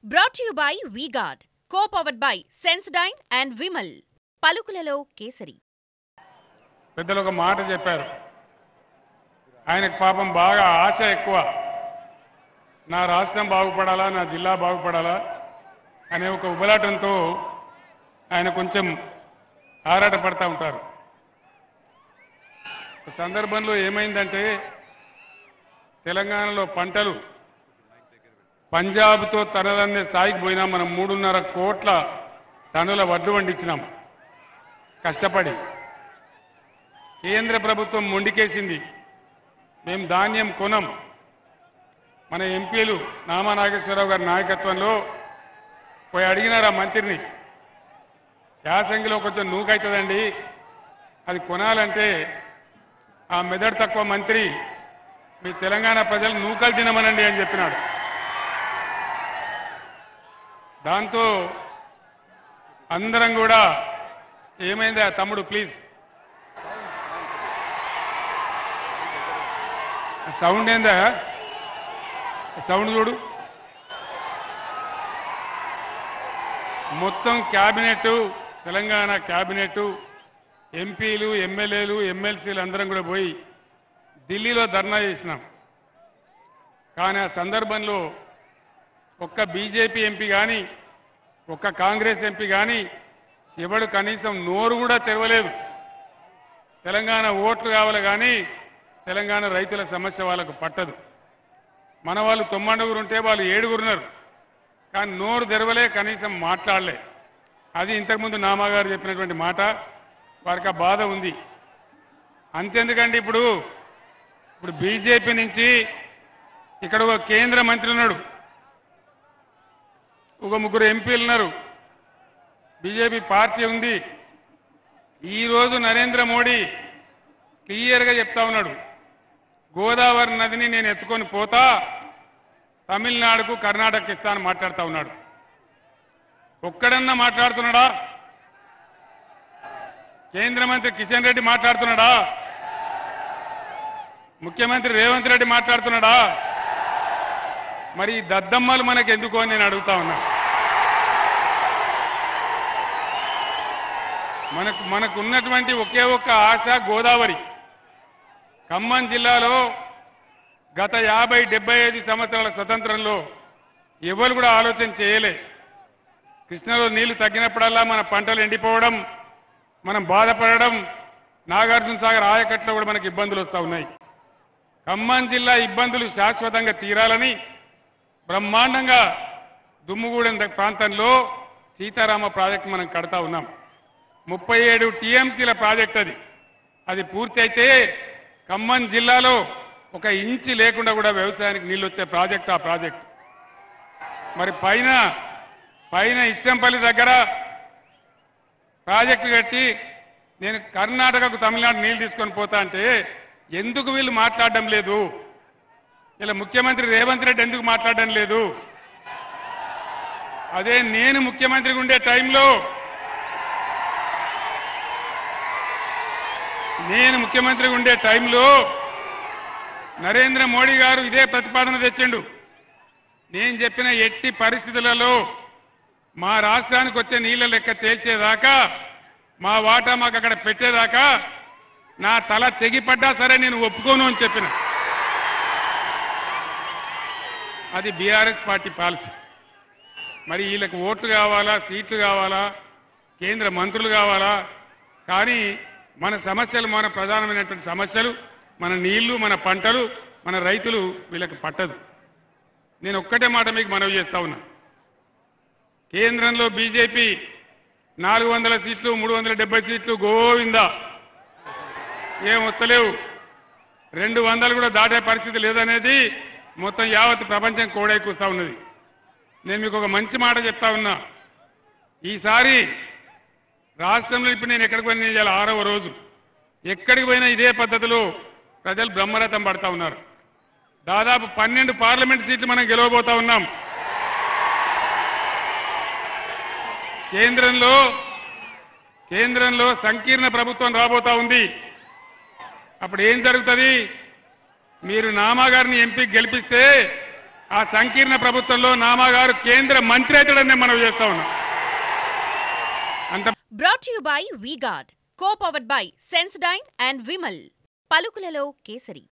Brought to you by V-Guard, co-powered by Sensodyne and Vimal. పలుకులలో kesari. పెద్దలు ఒక మాట చెప్పారు. ఆయనకు పాపం బాగా ఆశ ఎక్కువ. నా రాష్ట్రం బాగుపడాలా, నా జిల్లా బాగుపడాలా అనే ఒక ఉబలాటంతో ఆయన కొంచెం ఆరాటపడతా ఉంటారు. ఒక సందర్భంలో ఏమైందంటే తెలంగాణలో పంటలు పంజాబ్తో తనదన్నే స్థాయికి పోయినా మనం 3.5 కోట్ల టన్నుల వడ్లు పండించినాం కష్టపడి. కేంద్ర ప్రభుత్వం మొండికేసింది, మేము ధాన్యం కొనం. మన ఎంపీలు నామా నాగేశ్వరరావు గారి నాయకత్వంలో పోయి అడిగినారు ఆ మంత్రిని, యాసంగిలో కొంచెం నూకైతుందండి, అది కొనాలంటే ఆ మెదడు తక్కువ మంత్రి మీ తెలంగాణ ప్రజలు నూకలు తినమనండి అని చెప్పినాడు. దాంతో అందరం కూడా ఏమైందా తమ్ముడు ప్లీజ్ సౌండ్ ఏందా, సౌండ్ చూడు. మొత్తం క్యాబినెట్, తెలంగాణ క్యాబినెట్, ఎంపీలు, ఎమ్మెల్యేలు, ఎమ్మెల్సీలు అందరం కూడా పోయి ఢిల్లీలో ధర్నా చేసినాం. కానీ ఆ సందర్భంలో ఒక్క బీజేపీ ఎంపీ కానీ, ఒక్క కాంగ్రెస్ ఎంపీ కానీ ఎవడు కనీసం నోరు కూడా తెరవలేదు. తెలంగాణ ఓట్లు కావాలి కానీ తెలంగాణ రైతుల సమస్య వాళ్ళకు పట్టదు. మన వాళ్ళు 90 ఉంటే వాళ్ళు 7 ఉన్నారు, కానీ నోరు తెరవలే, కనీసం మాట్లాడలే. అది ఇంతకుముందు నామాగారు చెప్పినటువంటి మాట. వారికి ఆ బాధ ఉంది. అంతెందుకండి, ఇప్పుడు బీజేపీ నుంచి ఇక్కడ ఒక కేంద్ర మంత్రి ఉన్నాడు, ఒక 3 ఎంపీలు ఉన్నారు, బీజేపీ పార్టీ ఉంది. ఈరోజు నరేంద్ర మోడీ క్లియర్గా చెప్తా ఉన్నాడు, గోదావరి నదిని నేను ఎత్తుకొని పోతా, తమిళనాడుకు కర్ణాటక ఇస్తానని మాట్లాడుతూ ఉన్నాడు. ఒక్కడన్నా మాట్లాడుతున్నాడా? కేంద్ర మంత్రి కిషన్ రెడ్డి మాట్లాడుతున్నాడా? ముఖ్యమంత్రి రేవంత్ రెడ్డి మాట్లాడుతున్నాడా? మరి ఈ దద్దమ్మలు మనకు ఎందుకు అని నేను అడుగుతా ఉన్నా. మనకున్నటువంటి ఒకే ఒక్క ఆశ గోదావరి. ఖమ్మం జిల్లాలో గత 50-75 సంవత్సరాల స్వతంత్రంలో ఎవరు కూడా ఆలోచన చేయలే. కృష్ణలో నీళ్లు తగ్గినప్పుడల్లా మన పంటలు ఎండిపోవడం, మనం బాధపడడం, నాగార్జున సాగర్ ఆయకట్లో కూడా మనకు ఇబ్బందులు వస్తూ ఉన్నాయి. ఖమ్మం జిల్లా ఇబ్బందులు శాశ్వతంగా తీరాలని బ్రహ్మాండంగా దుమ్ముగూడెం ప్రాంతంలో సీతారామ ప్రాజెక్టు మనం కడతా ఉన్నాం. 37 టీఎంసీల ప్రాజెక్ట్ అది పూర్తి అయితే ఖమ్మం జిల్లాలో 1 ఇంచు లేకుండా కూడా వ్యవసాయానికి నీళ్ళు వచ్చే ప్రాజెక్ట్ ఆ ప్రాజెక్ట్. మరి పైన ఇచ్చంపల్లి దగ్గర ప్రాజెక్టు కట్టి నేను కర్ణాటకకు తమిళనాడు నీళ్లు తీసుకొని పోతా అంటే ఎందుకు వీళ్ళు మాట్లాడడం లేదు? ఇలా ముఖ్యమంత్రి రేవంత్ రెడ్డి ఎందుకు మాట్లాడడం లేదు? అదే నేను ముఖ్యమంత్రిగా ఉండే టైంలో నరేంద్ర మోడీ గారు ఇదే ప్రతిపాదన తెచ్చిండు. నేను చెప్పిన ఎట్టి పరిస్థితులలో మా రాష్ట్రానికి వచ్చే నీళ్ల లెక్క తేల్చేదాకా, మా వాటా మాకు అక్కడ పెట్టేదాకా నా తల తెగిపడ్డా సరే నేను ఒప్పుకోను అని చెప్పిన. అది బీఆర్ఎస్ పార్టీ పాలసీ. మరి వీళ్ళకి ఓట్లు కావాలా, సీట్లు కావాలా, కేంద్ర మంత్రులు కావాలా, కానీ మన సమస్యలు, మన ప్రధానమైనటువంటి సమస్యలు, మన నీళ్లు, మన పంటలు, మన రైతులు వీళ్ళకి పట్టదు. నేను ఒక్కటే మాట మీకు మనవి చేస్తా ఉన్నా. కేంద్రంలో బీజేపీ 400 సీట్లు, 370 సీట్లు గోవిందా, ఏం వస్తలేవు. 200 కూడా దాటే పరిస్థితి లేదనేది మొత్తం యావత్ ప్రపంచం కోడైకూస్తా ఉన్నది. నేను మీకు ఒక మంచి మాట చెప్తా ఉన్నా. ఈసారి రాష్ట్రంలో ఇప్పుడు నేను ఎక్కడికి పోయినా, ఇవాళ 6వ రోజు, ఎక్కడికి పోయినా ఇదే పద్ధతిలో ప్రజలు బ్రహ్మరథం పడతా ఉన్నారు. దాదాపు 12 పార్లమెంట్ సీట్లు మనం గెలవబోతా ఉన్నాం. కేంద్రంలో సంకీర్ణ ప్రభుత్వం రాబోతా ఉంది. అప్పుడు ఏం జరుగుతుంది? మీరు నామాగారిని ఎంపీకి గెలిపిస్తే ఆ సంకీర్ణ ప్రభుత్వంలో నామా గారు కేంద్ర మంత్రి అవుతాడని మనం చేస్తా ఉన్నాం. అంత brought you by V Guard, co powered by Sensodyne and Vimal. పలుకులలో కేసరి.